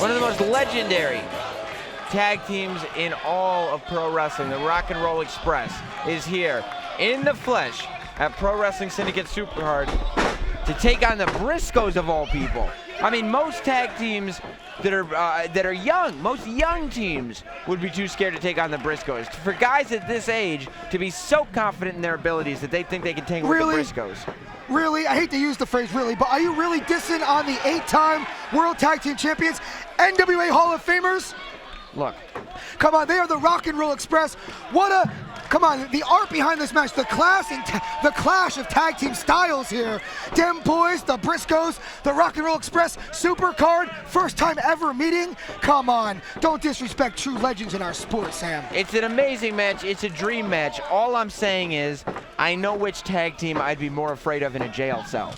One of the most legendary tag teams in all of pro wrestling, the Rock and Roll Express, is here in the flesh at Pro Wrestling Syndicate Supercard to take on the Briscoes of all people. I mean, most tag teams that are young, most young teams would be too scared to take on the Briscoes. For guys at this age to be so confident in their abilities that they think they can tangle with the Briscoes. Really? I hate to use the phrase really, but are you really dissing on the 8-time World Tag Team Champions, NWA Hall of Famers? Look. Come on, they are the Rock and Roll Express. Come on, the art behind this match, the clash of tag team styles here. Dem Boys, the Briscoes, the Rock and Roll Express, Supercard, first time ever meeting. Come on, don't disrespect true legends in our sport, Sam. It's an amazing match. It's a dream match. All I'm saying is, I know which tag team I'd be more afraid of in a jail cell.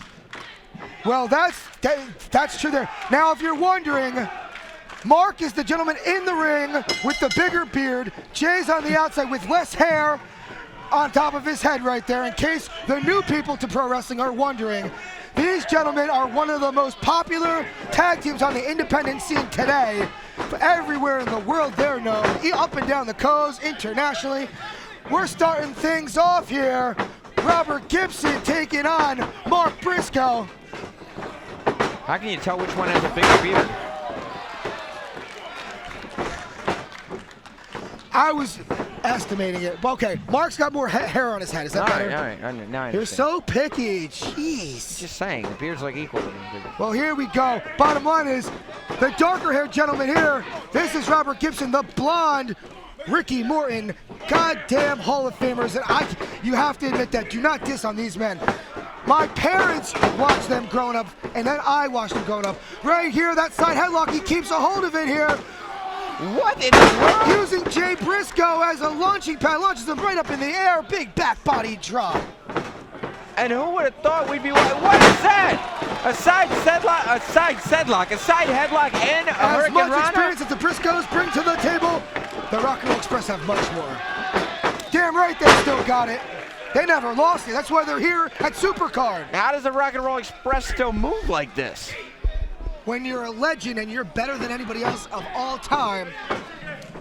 Well, that's true there. Now, if you're wondering, Mark is the gentleman in the ring with the bigger beard. Jay's on the outside with less hair on top of his head right there. In case the new people to pro wrestling are wondering, these gentlemen are one of the most popular tag teams on the independent scene today. Everywhere in the world they're known, up and down the coast, internationally. We're starting things off here. Robert Gibson taking on Mark Briscoe. How can you tell which one has a bigger beard? I was estimating it. Okay, Mark's got more hair on his head. Is that better? All right. Now I understand. You're so picky. Jeez. Just saying, the beard's like equal to me. Well, here we go. Bottom line is, the darker-haired gentleman here, this is Robert Gibson, the blonde Ricky Morton. Goddamn Hall of Famers. And you have to admit that. Do not diss on these men. My parents watched them growing up, and then I watched them growing up. Right here, that side headlock, he keeps a hold of it here. What in the world? Using Jay Briscoe as a launching pad, launches him right up in the air. Big back body drop. And who would have thought we'd be, what is that? A side headlock, and a as Hurricane much Rana? Experience as the Briscoes bring to the table, the Rock and Roll Express have much more. Damn right they still got it. They never lost it. That's why they're here at Supercard. How does the Rock and Roll Express still move like this? When you're a legend and you're better than anybody else of all time,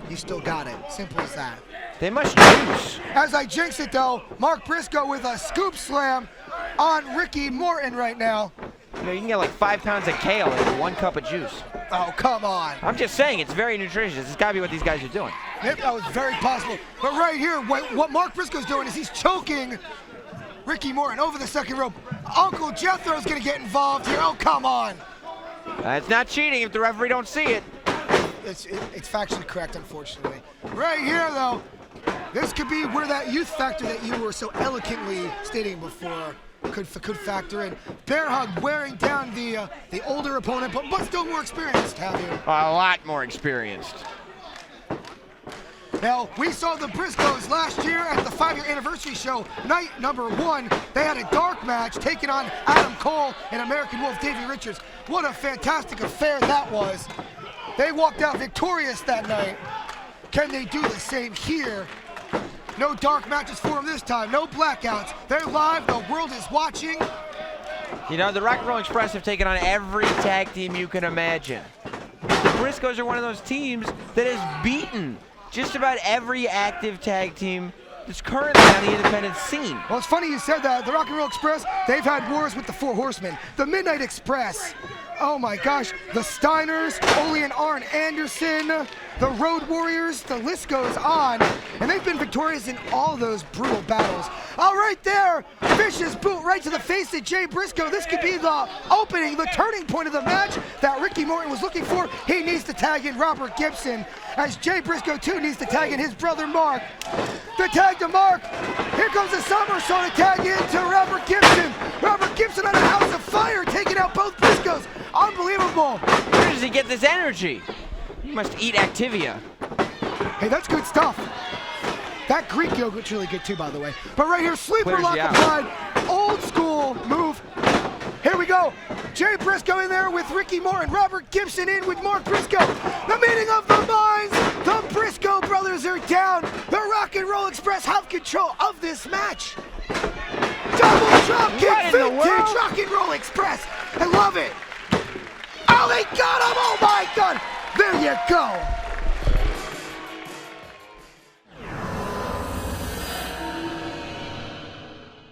you still got it. Simple as that. They must juice. As I jinx it though, Mark Briscoe with a scoop slam on Ricky Morton right now. You know, you can get like 5 pounds of kale in 1 cup of juice. Oh, come on. I'm just saying, it's very nutritious. It's gotta be what these guys are doing. Yep, that was very possible. But right here, what Mark Briscoe's doing is he's choking Ricky Morton over the second rope. Uncle Jethro's gonna get involved here. Oh, come on. It's not cheating if the referee don't see it. It's factually correct, unfortunately. Right here, though, this could be where that youth factor that you were so eloquently stating before could factor in. Bear hug wearing down the older opponent, but still more experienced, have you? A lot more experienced. Now, we saw the Briscoes last year at the 5-year anniversary show, night number 1. They had a dark match taking on Adam Cole and American Wolf Davey Richards. What a fantastic affair that was. They walked out victorious that night. Can they do the same here? No dark matches for them this time, no blackouts. They're live, the world is watching. You know, the Rock and Roll Express have taken on every tag team you can imagine. The Briscoes are one of those teams that has beaten just about every active tag team that's currently on the independent scene. Well, it's funny you said that. The Rock and Roll Express, they've had wars with the Four Horsemen, the Midnight Express. Oh my gosh, the Steiners, Ole and Arn Anderson, the Road Warriors, the list goes on. And they've been victorious in all those brutal battles. Oh, right there, vicious boot right to the face of Jay Briscoe. This could be the opening, the turning point of the match that Ricky Morton was looking for. He needs to tag in Robert Gibson, as Jay Briscoe too needs to tag in his brother Mark. The tag to Mark. Here comes the somersault to tag in to Robert Gibson. Robert Gibson on a house of fire, taking out both Briscoes. Unbelievable. Where does he get this energy? He must eat Activia. Hey, that's good stuff. That Greek yogurt's really good too, by the way. But right here, sleeper lock applied. Old school move. Here we go. Jay Briscoe in there with Ricky Morton. Robert Gibson in with Mark Briscoe. The meeting of the minds. The Briscoe brothers are down. The Rock and Roll Express have control of this match. Double drop kick, vintage Rock and Roll Express. I love it. Oh, they got him. Oh my God. There you go.